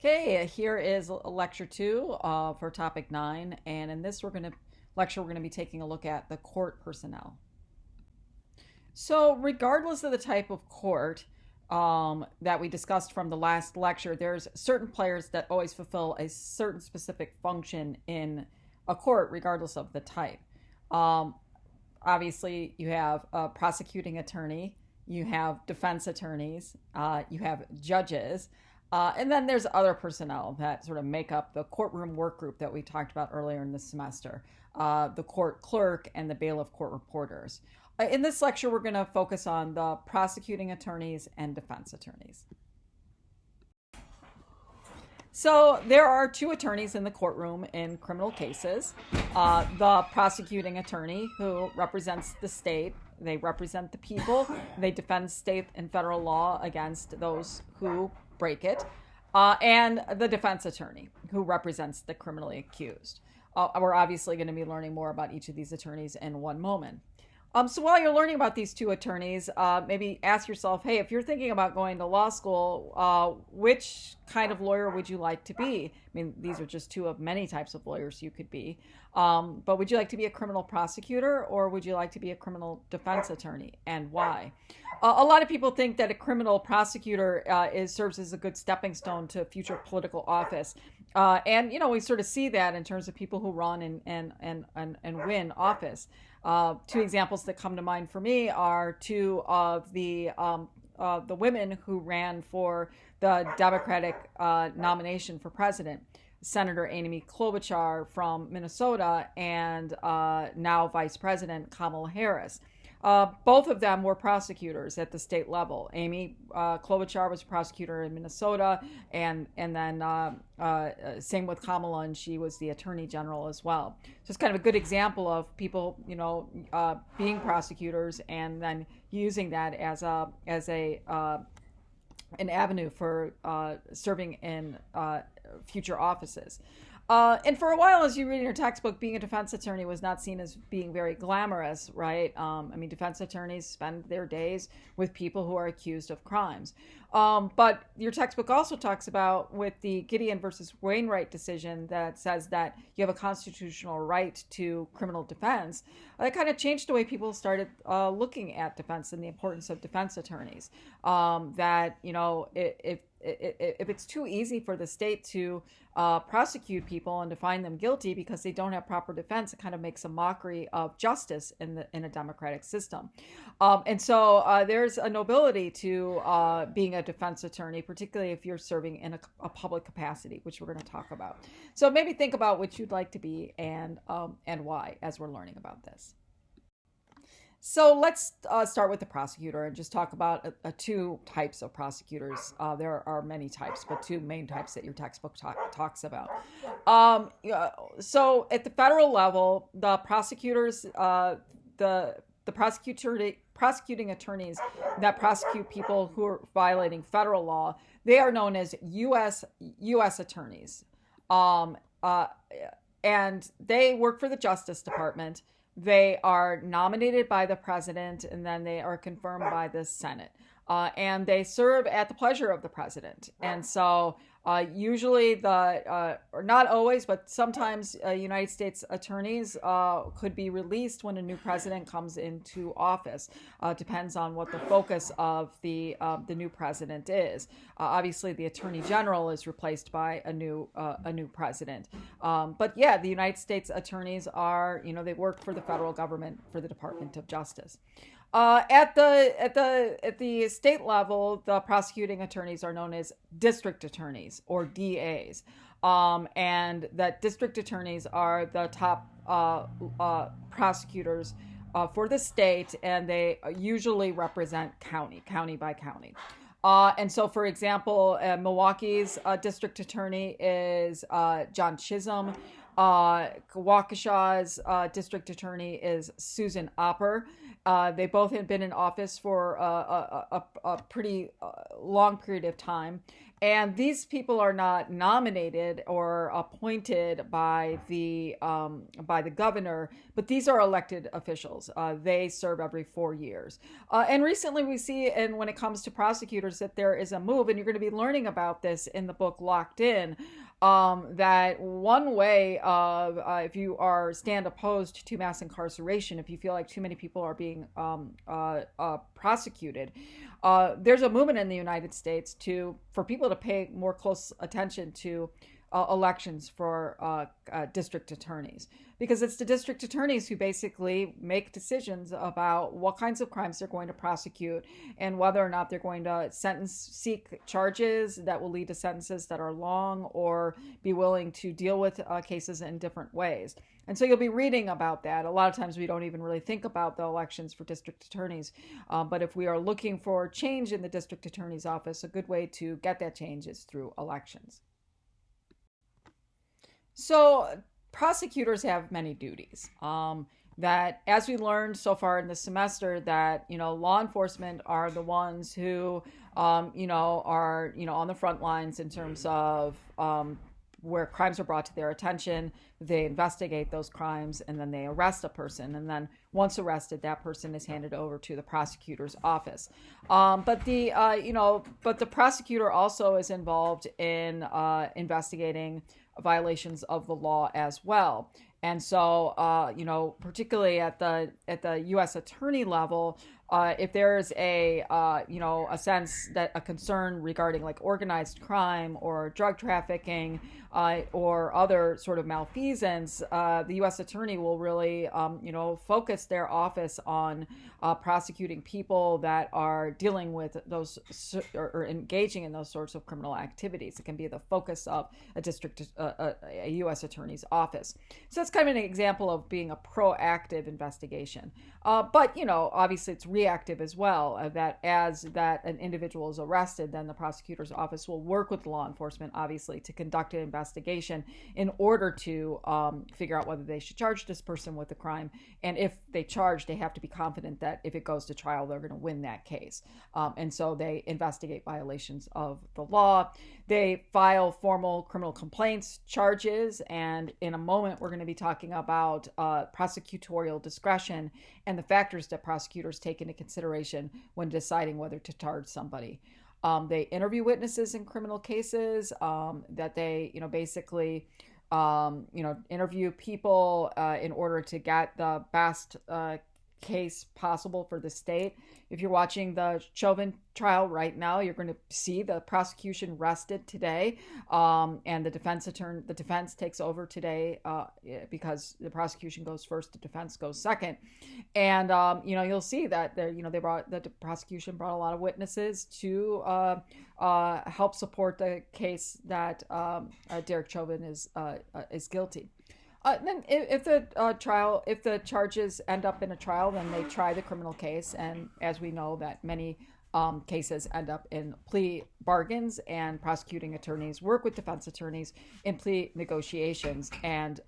Okay, here is lecture 2 for topic 9, and in this lecture we're going to be taking a look at the court personnel. So, regardless of the type of court that we discussed from the last lecture, there's certain players that always fulfill a certain specific function in a court, regardless of the type. Obviously, you have a prosecuting attorney, you have defense attorneys, you have judges. And then there's other personnel that sort of make up the courtroom work group that we talked about earlier in the semester, the court clerk and the bailiff court reporters. In this lecture, we're going to focus on the prosecuting attorneys and defense attorneys. So there are two attorneys in the courtroom in criminal cases. The prosecuting attorney, who represents the state. They represent the people. They defend state and federal law against those who break it, and the defense attorney, who represents the criminally accused. We're obviously going to be learning more about each of these attorneys in one moment. So while you're learning about these two attorneys, maybe ask yourself, hey, if you're thinking about going to law school, which kind of lawyer would you like to be? I mean, these are just two of many types of lawyers you could be. But would you like to be a criminal prosecutor, or would you like to be a criminal defense attorney, and why? A lot of people think that a criminal prosecutor serves as a good stepping stone to future political office. And, we sort of see that in terms of people who run and win office. Two examples that come to mind for me are two of the women who ran for the Democratic nomination for president. Senator Amy Klobuchar from Minnesota and now Vice President Kamala Harris. Both of them were prosecutors at the state level. Amy Klobuchar was a prosecutor in Minnesota, and then same with Kamala, and she was the attorney general as well. So it's kind of a good example of people, being prosecutors and then using that as an avenue for serving in future offices. And for a while, as you read in your textbook, being a defense attorney was not seen as being very glamorous, right? Defense attorneys spend their days with people who are accused of crimes. But your textbook also talks about with the Gideon versus Wainwright decision that says that you have a constitutional right to criminal defense. That kind of changed the way people started looking at defense and the importance of defense attorneys. If it's too easy for the state to prosecute people and to find them guilty because they don't have proper defense, it kind of makes a mockery of justice in a democratic system. And so there's a nobility to being a defense attorney, particularly if you're serving in a public capacity, which we're going to talk about. So maybe think about what you'd like to be and why as we're learning about this. So let's start with the prosecutor and just talk about two types of prosecutors. There are many types, but two main types that your textbook talks about. So at the federal level, the prosecutors, the prosecuting attorneys that prosecute people who are violating federal law, they are known as U.S. attorneys. And they work for the Justice Department. They are nominated by the president, and then they are confirmed by the Senate. And they serve at the pleasure of the president. And so usually or not always, but sometimes United States attorneys could be released when a new president comes into office. Depends on what the focus of the new president is. Obviously, the attorney general is replaced by a new president. But yeah, the United States attorneys are, they work for the federal government, for the Department of Justice. At the state level, the prosecuting attorneys are known as district attorneys or DAs, and that district attorneys are the top prosecutors for the state, and they usually represent county by county. And so, for example, Milwaukee's district attorney is John Chisholm. Waukesha's district attorney is Susan Opper. They both have been in office for a pretty long period of time. And these people are not nominated or appointed by the governor, but these are elected officials. They serve every 4 years. And recently we see, and when it comes to prosecutors, that there is a move, and you're going to be learning about this in the book Locked In, that one way of, if you stand opposed to mass incarceration, if you feel like too many people are being prosecuted, there's a movement in the United States for people to pay more close attention to elections for district attorneys, because it's the district attorneys who basically make decisions about what kinds of crimes they're going to prosecute and whether or not they're going to seek charges that will lead to sentences that are long, or be willing to deal with cases in different ways. And so you'll be reading about that. A lot of times we don't even really think about the elections for district attorneys. But if we are looking for change in the district attorney's office, a good way to get that change is through elections. So prosecutors have many duties. That, as we learned so far in the semester, that law enforcement are the ones who are on the front lines in terms of where crimes are brought to their attention. They investigate those crimes, and then they arrest a person. And then once arrested, that person is handed over to the prosecutor's office. But the prosecutor also is involved in investigating violations of the law as well. And so, particularly at the U.S. attorney level, if there's a sense that a concern regarding like organized crime or drug trafficking or other sort of malfeasance, the U.S. attorney will really, focus their office on prosecuting people that are dealing with those or engaging in those sorts of criminal activities. It can be the focus of a U.S. attorney's office. So that's kind of an example of being a proactive investigation. But obviously it's reactive as well, that as an individual is arrested, then the prosecutor's office will work with law enforcement, obviously, to conduct an investigation in order to figure out whether they should charge this person with a crime. And if they charge, they have to be confident that if it goes to trial, they're going to win that case. And so they investigate violations of the law. They file formal criminal complaints, charges, and in a moment we're going to be talking about prosecutorial discretion and the factors that prosecutors take into consideration when deciding whether to charge somebody. They interview witnesses in criminal cases, that they, basically, interview people in order to get the best case possible for the state. If you're watching the Chauvin trial right now, you're going to see the prosecution rested today, and the defense takes over today because the prosecution goes first, the defense goes second, and you'll see that the prosecution brought a lot of witnesses to help support the case that Derek Chauvin is guilty. Then if the charges end up in a trial, then they try the criminal case. And as we know, that many cases end up in plea bargains, and prosecuting attorneys work with defense attorneys in plea negotiations, and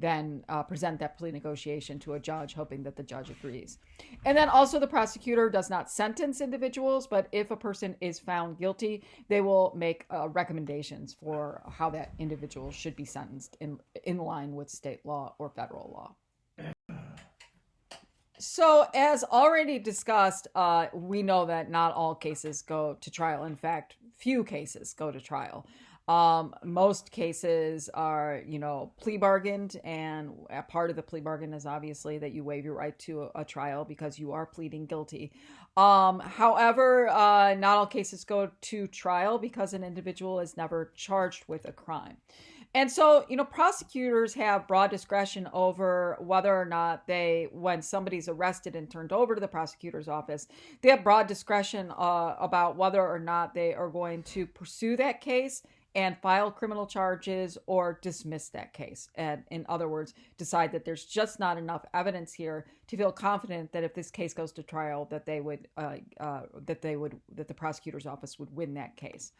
then present that plea negotiation to a judge, hoping that the judge agrees. And then also the prosecutor does not sentence individuals, but if a person is found guilty, they will make recommendations for how that individual should be sentenced in line with state law or federal law. So, as already discussed, we know that not all cases go to trial. In fact, few cases go to trial. Most cases are, plea bargained, and a part of the plea bargain is obviously that you waive your right to a trial because you are pleading guilty. However, not all cases go to trial because an individual is never charged with a crime. And so, prosecutors have broad discretion over whether or not when somebody's arrested and turned over to the prosecutor's office, they have broad discretion about whether or not they are going to pursue that case and file criminal charges or dismiss that case. And in other words, decide that there's just not enough evidence here to feel confident that if this case goes to trial, that the prosecutor's office would win that case.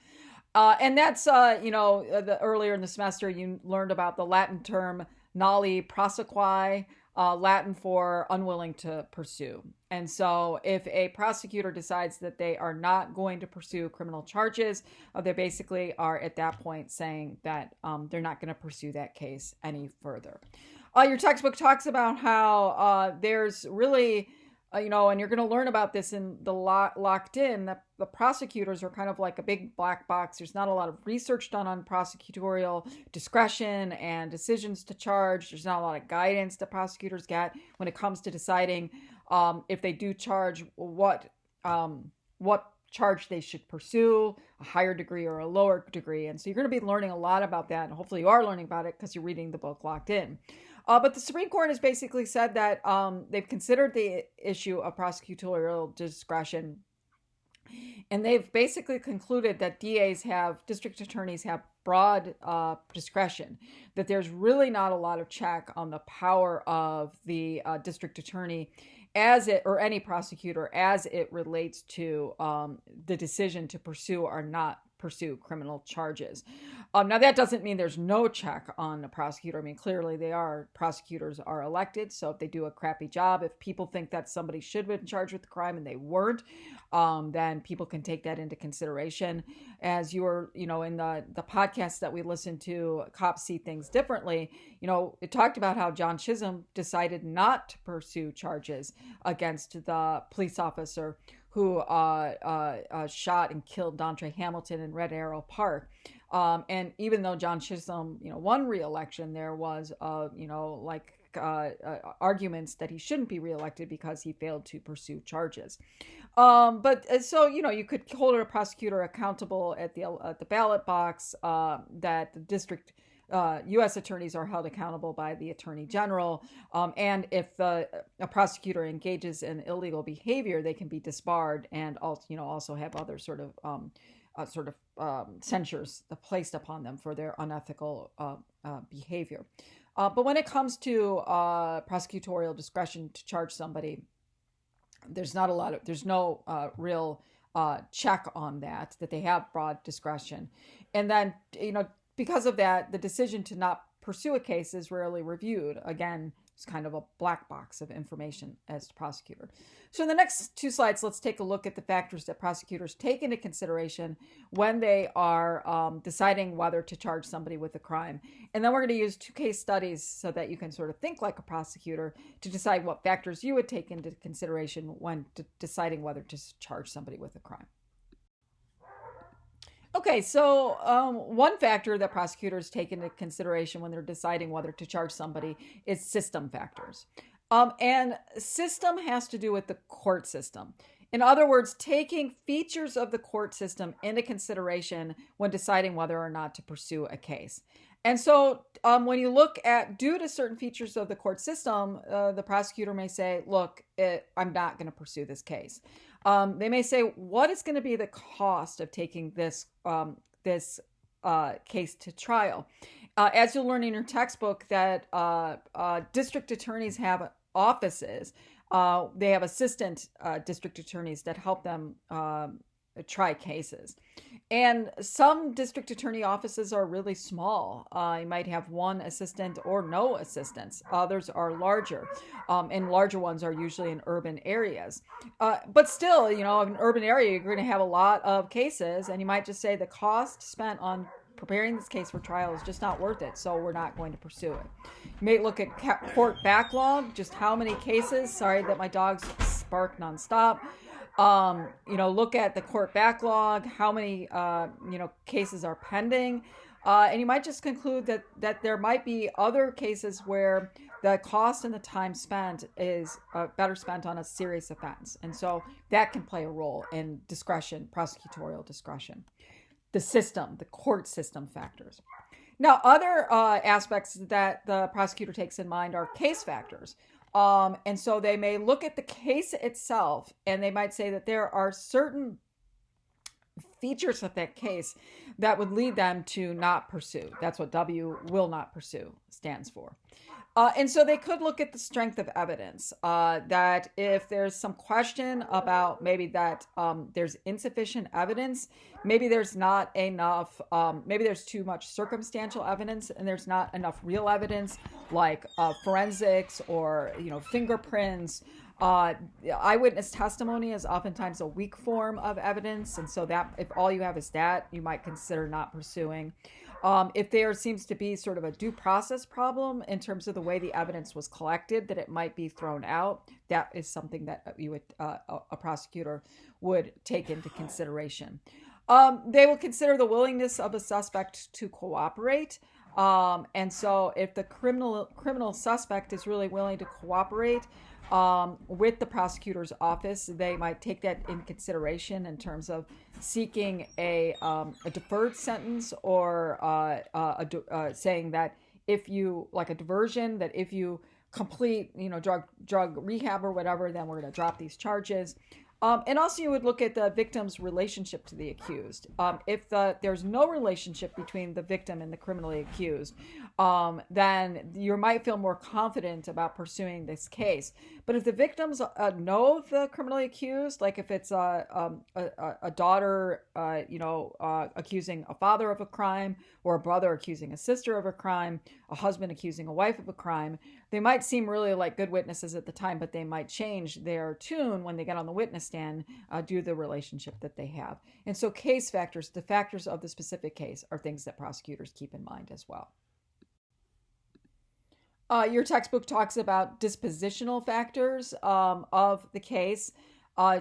And that's, earlier in the semester, you learned about the Latin term nolli prosequi, Latin for unwilling to pursue. And so if a prosecutor decides that they are not going to pursue criminal charges, they basically are at that point saying that they're not going to pursue that case any further. Your textbook talks about how there's really, and you're going to learn about this in the Locked In, that the prosecutors are kind of like a big black box. There's not a lot of research done on prosecutorial discretion and decisions to charge. There's not a lot of guidance that prosecutors get when it comes to deciding if they do charge, what charge they should pursue, a higher degree or a lower degree. And so you're going to be learning a lot about that. And hopefully you are learning about it because you're reading the book Locked In. But the Supreme Court has basically said that they've considered the issue of prosecutorial discretion. And they've basically concluded that district attorneys have broad discretion, that there's really not a lot of check on the power of the district attorney or any prosecutor as it relates to the decision to pursue or not pursue criminal charges. Now, that doesn't mean there's no check on the prosecutor. I mean, clearly prosecutors are elected. So if they do a crappy job, if people think that somebody should have been charged with the crime and they weren't, then people can take that into consideration. As you were, in the podcast that we listened to, Cops See Things Differently, it talked about how John Chisholm decided not to pursue charges against the police officer who shot and killed Dontre Hamilton in Red Arrow Park. And even though John Chisholm, won re-election, there was, arguments that he shouldn't be reelected because he failed to pursue charges. So you could hold a prosecutor accountable at the ballot box, that the district U.S. attorneys are held accountable by the Attorney General, and if a prosecutor engages in illegal behavior, they can be disbarred and also have other sort of censures placed upon them for their unethical behavior. But when it comes to prosecutorial discretion to charge somebody, there's no real check on that they have broad discretion, and then because of that, the decision to not pursue a case is rarely reviewed. Again, it's kind of a black box of information as the prosecutor. So in the next two slides, let's take a look at the factors that prosecutors take into consideration when they are deciding whether to charge somebody with a crime. And then we're going to use two case studies so that you can sort of think like a prosecutor to decide what factors you would take into consideration when deciding whether to charge somebody with a crime. Okay, so one factor that prosecutors take into consideration when they're deciding whether to charge somebody is system factors. And system has to do with the court system. In other words, taking features of the court system into consideration when deciding whether or not to pursue a case. And so when you look at, due to certain features of the court system, the prosecutor may say, look, I'm not going to pursue this case. They may say, what is going to be the cost of taking this case to trial? As you'll learn in your textbook, that district attorneys have offices. They have assistant district attorneys that help them try cases. And some district attorney offices are really small. You might have one assistant or no assistants. Others are larger, and larger ones are usually in urban areas. But still, in an urban area, you're going to have a lot of cases, and you might just say the cost spent on preparing this case for trial is just not worth it, so we're not going to pursue it. You may look at court backlog, just how many cases. Sorry that my dogs bark nonstop. Look at the court backlog, how many, cases are pending. And you might just conclude that there might be other cases where the cost and the time spent is better spent on a serious offense. And so that can play a role in discretion, prosecutorial discretion. The court system factors. Now, other aspects that the prosecutor takes in mind are case factors. And so they may look at the case itself, and they might say that there are certain features of that case that would lead them to not pursue. That's what W, will not pursue, stands for. And so they could look at the strength of evidence, that if there's some question about maybe that there's insufficient evidence, maybe there's not enough, maybe there's too much circumstantial evidence and there's not enough real evidence like forensics or, fingerprints. Eyewitness testimony is oftentimes a weak form of evidence. And so that if all you have is that, you might consider not pursuing. If there seems to be sort of a due process problem in terms of the way the evidence was collected, that it might be thrown out, that is something that a prosecutor would take into consideration. They will consider the willingness of a suspect to cooperate. And so if the criminal suspect is really willing to cooperate with the prosecutor's office, they might take that in consideration in terms of seeking a deferred sentence or saying that if you, like a diversion, that if you complete, drug rehab or whatever, then we're going to drop these charges. And also you would look at the victim's relationship to the accused. If there's no relationship between the victim and the criminally accused, then you might feel more confident about pursuing this case. But if the victims know the criminally accused, like if it's a daughter, accusing a father of a crime, or a brother accusing a sister of a crime, a husband accusing a wife of a crime, they might seem really like good witnesses at the time, but they might change their tune when they get on the witness stand due to the relationship that they have. And so case factors, the factors of the specific case, are things that prosecutors keep in mind as well. Your textbook talks about dispositional factors of the case.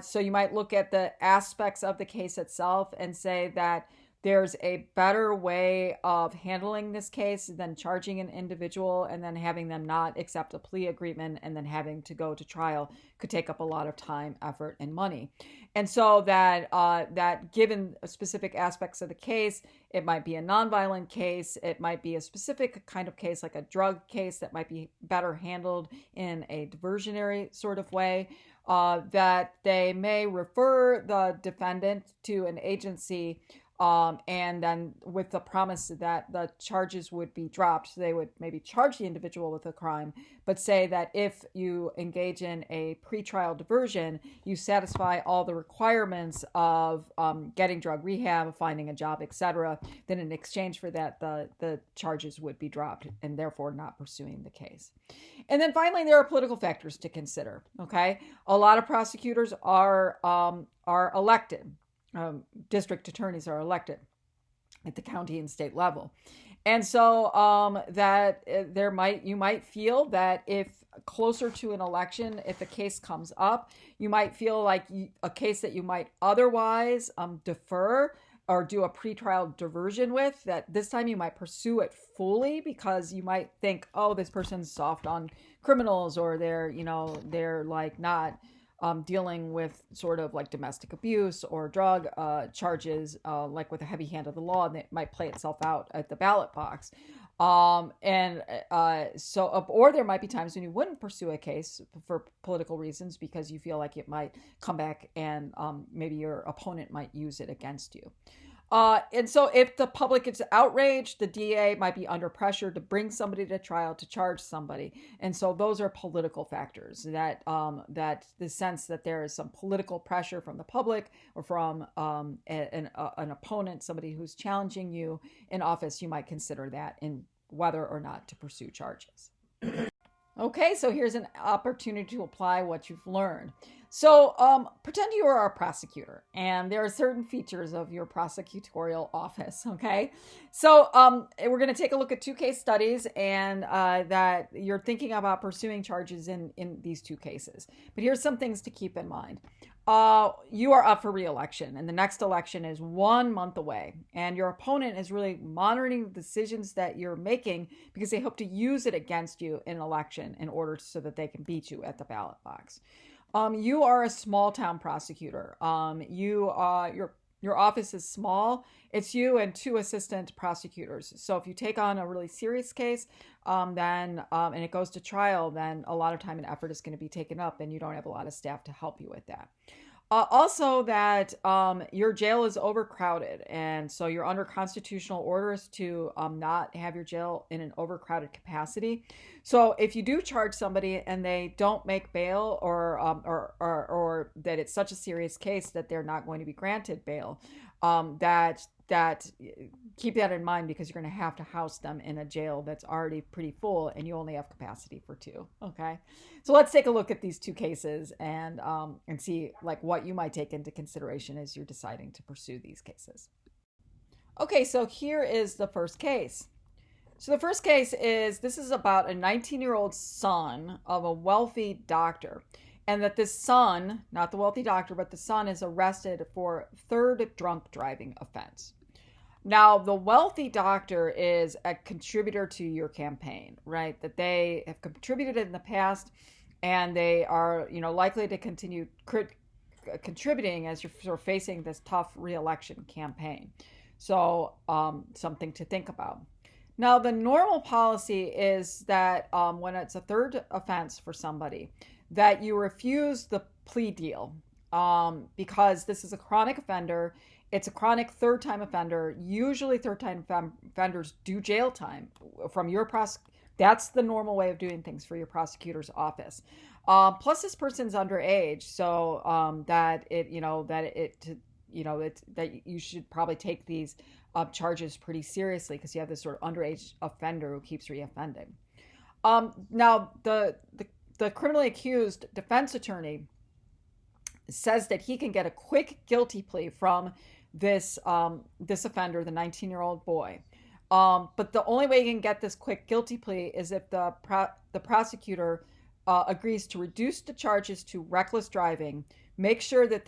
So you might look at the aspects of the case itself and say that there's a better way of handling this case than charging an individual and then having them not accept a plea agreement and then having to go to trial could take up a lot of time, effort, and money. And so that given specific aspects of the case, it might be a nonviolent case, it might be a specific kind of case like a drug case that might be better handled in a diversionary sort of way, that they may refer the defendant to an agency and then with the promise that the charges would be dropped. So they would maybe charge the individual with a crime, but say that if you engage in a pretrial diversion, you satisfy all the requirements of getting drug rehab, finding a job, etc., then in exchange for that, the charges would be dropped and therefore not pursuing the case. And then finally, there are political factors to consider. Okay, a lot of prosecutors are elected. District attorneys are elected at the county and state level. And so you might feel that if closer to an election, if a case comes up, you might feel like a case that you might otherwise defer or do a pretrial diversion with, that this time you might pursue it fully because you might think, oh, this person's soft on criminals, or they're like not dealing with sort of like domestic abuse or drug charges, like with a heavy hand of the law, and it might play itself out at the ballot box. Or there might be times when you wouldn't pursue a case for political reasons because you feel like it might come back and maybe your opponent might use it against you. And so if the public is outraged, the DA might be under pressure to bring somebody to trial, to charge somebody. And so those are political factors, that the sense that there is some political pressure from the public or from an opponent, somebody who's challenging you in office, you might consider that in whether or not to pursue charges. Okay, so here's an opportunity to apply what you've learned. So pretend you are a prosecutor and there are certain features of your prosecutorial office, okay? So we're going to take a look at two case studies and that you're thinking about pursuing charges in these two cases. But here's some things to keep in mind. You are up for re-election and the next election is 1 month away, and your opponent is really monitoring the decisions that you're making because they hope to use it against you in an election in order so that they can beat you at the ballot box. You are a small town prosecutor. Your office is small. It's you and 2 assistant prosecutors. So if you take on a really serious case, and it goes to trial, then a lot of time and effort is going to be taken up and you don't have a lot of staff to help you with that. Also, that your jail is overcrowded, and so you're under constitutional orders to not have your jail in an overcrowded capacity. So, if you do charge somebody and they don't make bail, or that it's such a serious case that they're not going to be granted bail, that keep that in mind, because you're going to house them in a jail that's already pretty full, and you only have capacity for two. Okay, so let's take a look at these two cases and see like what you might take into consideration as you're deciding to pursue these cases. Okay, so here is the first case. So the first case is, this is about a 19-year-old son of a wealthy doctor, and that this son, not the wealthy doctor, but the son, is arrested for third drunk driving offense. Now, the wealthy doctor is a contributor to your campaign, right? That they have contributed in the past, and they are, likely to continue contributing as you're sort of facing this tough re-election campaign. So, something to think about. Now, the normal policy is that when it's a third offense for somebody, that you refuse the plea deal, because this is a chronic offender. It's a chronic third-time offender. Usually third-time offenders do jail time from your That's the normal way of doing things for your prosecutor's office. Plus, this person's underage, so that you should probably take these charges pretty seriously, because you have this sort of underage offender who keeps reoffending. Now, the criminally accused defense attorney says that he can get a quick guilty plea from this offender, the 19-year-old boy. But the only way you can get this quick guilty plea is if the prosecutor agrees to reduce the charges to reckless driving, make sure that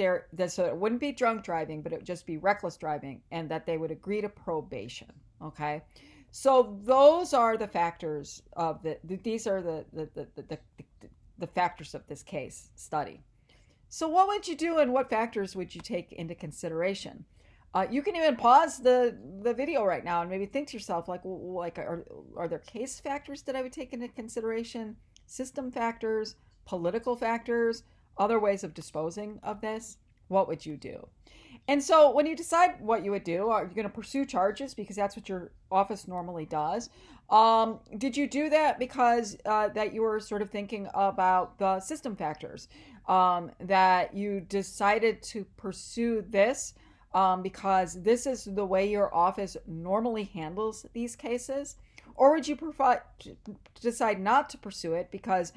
so it wouldn't be drunk driving, but it would just be reckless driving, and that they would agree to probation. Okay, so those are the factors of these are the factors of this case study. So what would you do, and what factors would you take into consideration? You can even pause the video right now and maybe think to yourself, are there case factors that I would take into consideration, system factors, political factors, other ways of disposing of this? What would you do? And so when you decide what you would do, are you going to pursue charges because that's what your office normally does? Did you do that because that you were sort of thinking about the system factors, that you decided to pursue this because this is the way your office normally handles these cases? Or would you decide not to pursue it because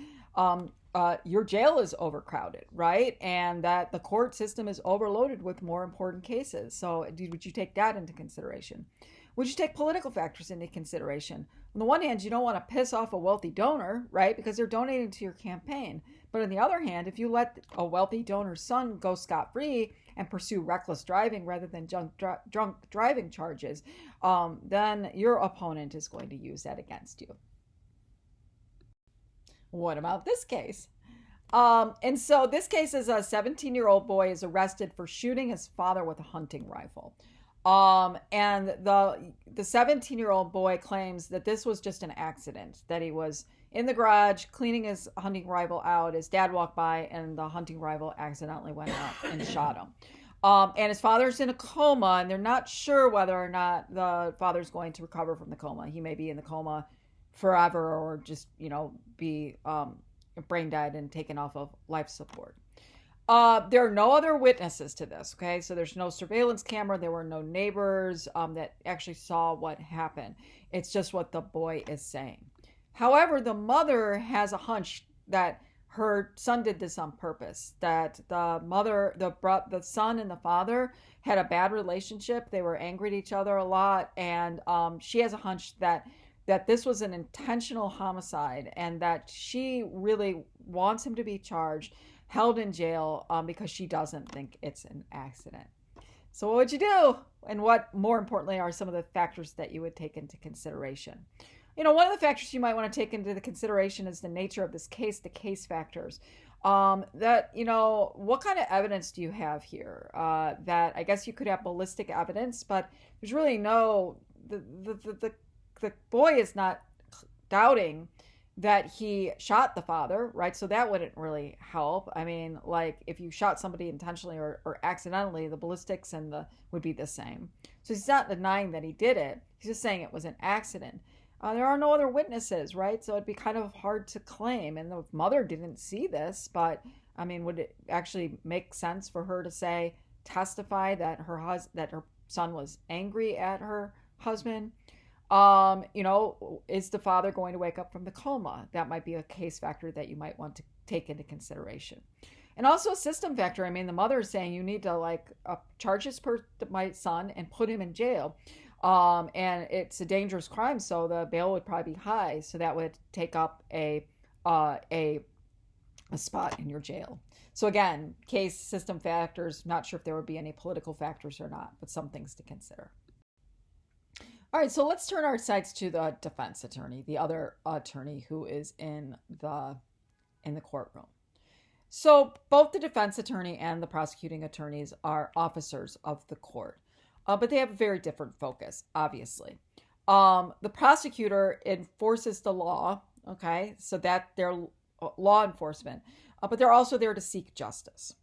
your jail is overcrowded, right? And that the court system is overloaded with more important cases? So would you take that into consideration? Would you take political factors into consideration? On the one hand, you don't want to piss off a wealthy donor, right? Because they're donating to your campaign. But on the other hand, if you let a wealthy donor's son go scot-free and pursue reckless driving rather than drunk driving charges, then your opponent is going to use that against you. What about this case? And so this case is a 17-year-old boy is arrested for shooting his father with a hunting rifle. And the 17-year-old boy claims that this was just an accident, that he was in the garage cleaning his hunting rifle out. His dad walked by and the hunting rifle accidentally went out and shot him. And his father's in a coma, and they're not sure whether or not the father's going to recover from the coma. He may be in the coma forever, or just, be brain dead and taken off of life support. There are no other witnesses to this, okay? So there's no surveillance camera. There were no neighbors that actually saw what happened. It's just what the boy is saying. However, the mother has a hunch that her son did this on purpose, that the son and the father had a bad relationship. They were angry at each other a lot, and she has a hunch that this was an intentional homicide, and that she really wants him to be charged, held in jail, because she doesn't think it's an accident. So what would you do? And what, more importantly, are some of the factors that you would take into consideration? One of the factors you might want to take into the consideration is the nature of this case, the case factors. What kind of evidence do you have here? That I guess you could have ballistic evidence, but there's really the boy is not doubting that he shot the father, right? So that wouldn't really help. I mean, like if you shot somebody intentionally or accidentally, the ballistics and the would be the same. So he's not denying that he did it. He's just saying it was an accident. There are no other witnesses, right? So it'd be kind of hard to claim. And the mother didn't see this, but I mean, would it actually make sense for her to say, testify that that her son was angry at her husband? Is the father going to wake up from the coma? That might be a case factor that you might want to take into consideration. And also a system factor. I mean, the mother is saying you need to charge my son and put him in jail. And it's a dangerous crime, so the bail would probably be high. So that would take up a spot in your jail. So again, case system factors. Not sure if there would be any political factors or not, but some things to consider. All right, so let's turn our sights to the defense attorney, the other attorney who is in the courtroom. So both the defense attorney and the prosecuting attorneys are officers of the court, but they have a very different focus, obviously. The prosecutor enforces the law, okay, so that they're law enforcement, but they're also there to seek justice.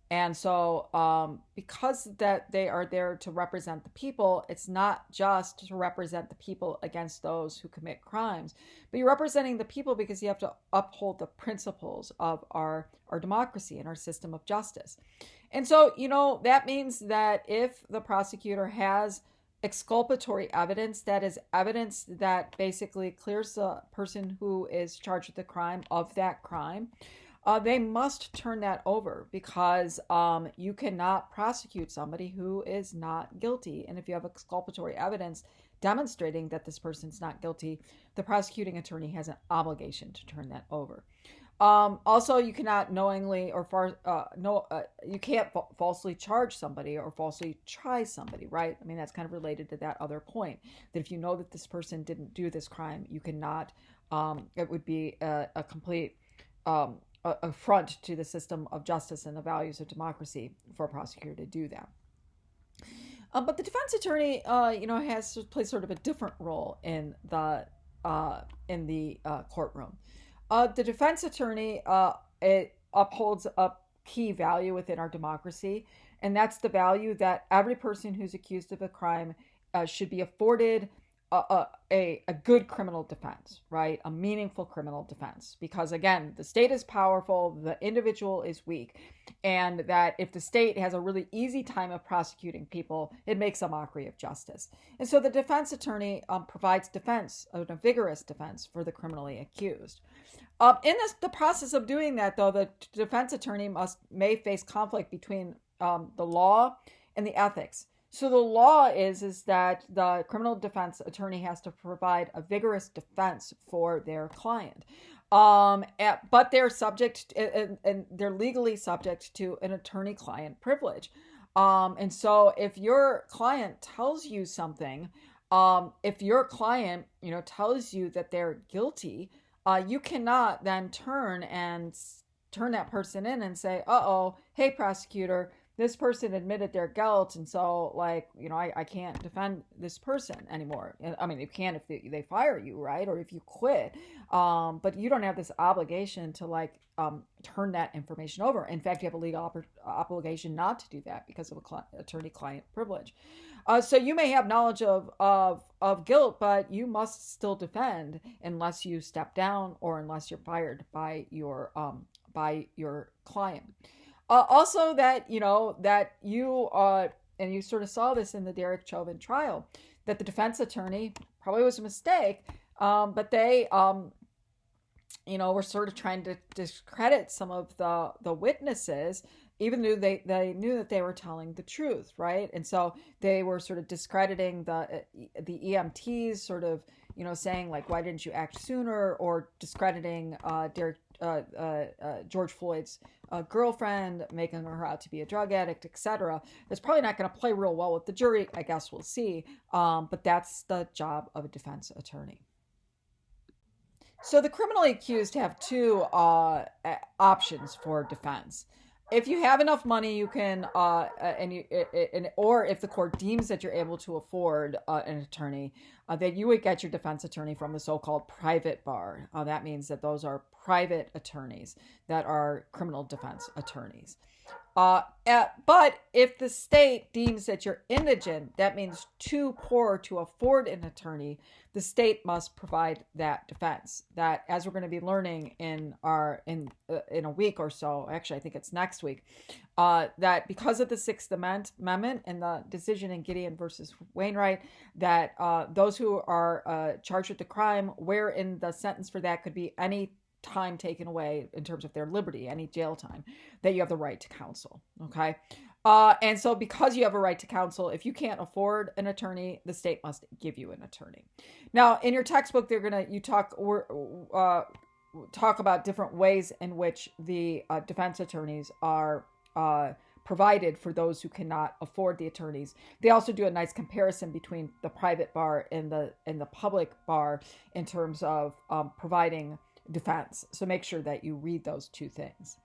And so because that they are there to represent the people, it's not just to represent the people against those who commit crimes, but you're representing the people because you have to uphold the principles of our democracy and our system of justice. And so, that means that if the prosecutor has exculpatory evidence, that is evidence that basically clears the person who is charged with the crime of that crime, they must turn that over because you cannot prosecute somebody who is not guilty. And if you have exculpatory evidence demonstrating that this person's not guilty, the prosecuting attorney has an obligation to turn that over. Also, you cannot knowingly you can't falsely charge somebody or falsely try somebody, right? I mean, that's kind of related to that other point, that if you know that this person didn't do this crime, you cannot, it would be a complete affront to the system of justice and the values of democracy for a prosecutor to do that. But the defense attorney, plays sort of a different role in the courtroom. The defense attorney it upholds a key value within our democracy, and that's the value that every person who's accused of a crime should be afforded a good criminal defense, right? A meaningful criminal defense. Because again, the state is powerful, the individual is weak, and that if the state has a really easy time of prosecuting people, it makes a mockery of justice. And so the defense attorney provides defense, a vigorous defense for the criminally accused. In the process of doing that, though, the defense attorney may face conflict between the law and the ethics. So the law is that the criminal defense attorney has to provide a vigorous defense for their client. But they're subject and they're legally subject to an attorney-client privilege. And so if your client tells you something, if your client, tells you that they're guilty, you cannot then turn that person in and say, hey, prosecutor, this person admitted their guilt, and so, I can't defend this person anymore. I mean, you can if they fire you, right, or if you quit, but you don't have this obligation to, turn that information over. In fact, you have a legal obligation not to do that because of attorney-client privilege. So you may have knowledge of guilt, but you must still defend unless you step down or unless you're fired by your client. Also that you and you sort of saw this in the Derek Chauvin trial, that the defense attorney probably was a mistake, but they were sort of trying to discredit some of the witnesses, even though they knew that they were telling the truth, right? And so they were sort of discrediting the EMTs, sort of saying why didn't you act sooner, or discrediting George Floyd's girlfriend, making her out to be a drug addict, etc. It's probably not going to play real well with the jury. I guess we'll see. But that's the job of a defense attorney. So the criminally accused have two options for defense. if you have enough money, you can, or if the court deems that you're able to afford an attorney, that you would get your defense attorney from the so-called private bar. That means that those are private attorneys that are criminal defense attorneys. But if the state deems that you're indigent, that means too poor to afford an attorney, the state must provide that defense. That, as we're going to be learning in a week or so, actually I think it's next week, that because of the Sixth Amendment and the decision in Gideon versus Wainwright, that those who are charged with the crime, wherein the sentence for that could be any time taken away in terms of their liberty, any jail time, that you have the right to counsel. Okay. And so because you have a right to counsel, if you can't afford an attorney, the state must give you an attorney. Now, in your textbook, talk about different ways in which the defense attorneys are provided for those who cannot afford the attorneys. They also do a nice comparison between the private bar and the public bar in terms of providing defense. So make sure that you read those two things.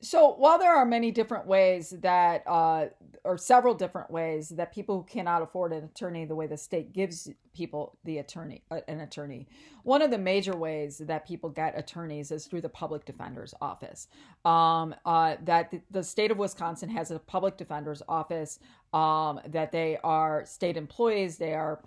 So while there are many different ways that, or several different ways that people who cannot afford an attorney, the way the state gives people an attorney, one of the major ways that people get attorneys is through the public defender's office. That the state of Wisconsin has a public defender's office. That they are state employees. They are,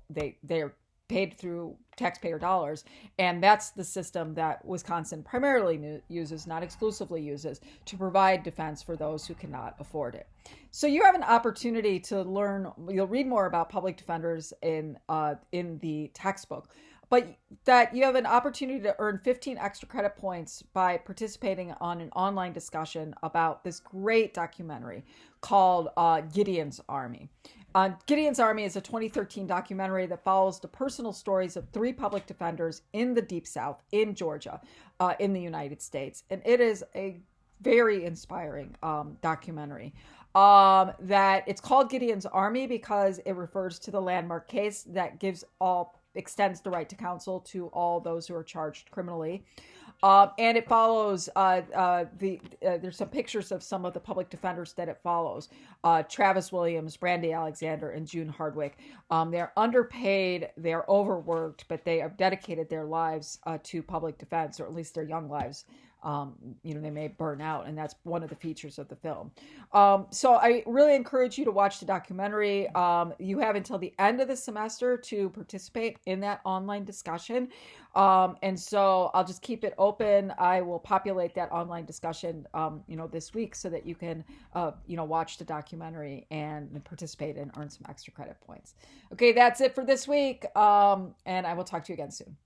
they are paid through taxpayer dollars. And that's the system that Wisconsin primarily uses, not exclusively uses, to provide defense for those who cannot afford it. So you have an opportunity to learn, you'll read more about public defenders in the textbook, but that you have an opportunity to earn 15 extra credit points by participating on an online discussion about this great documentary called Gideon's Army. Gideon's Army is a 2013 documentary that follows the personal stories of 3 public defenders in the Deep South, in Georgia, in the United States. And it is a very inspiring documentary. That it's called Gideon's Army because it refers to the landmark case that extends the right to counsel to all those who are charged criminally. And it follows, there's some pictures of some of the public defenders that it follows. Travis Williams, Brandy Alexander, and June Hardwick. They're underpaid, they're overworked, but they have dedicated their lives to public defense, or at least their young lives. They may burn out, and that's one of the features of the film. So I really encourage you to watch the documentary. You have until the end of the semester to participate in that online discussion. And so I'll just keep it open. I will populate that online discussion, this week so that you can, watch the documentary and participate and earn some extra credit points. Okay, that's it for this week. And I will talk to you again soon.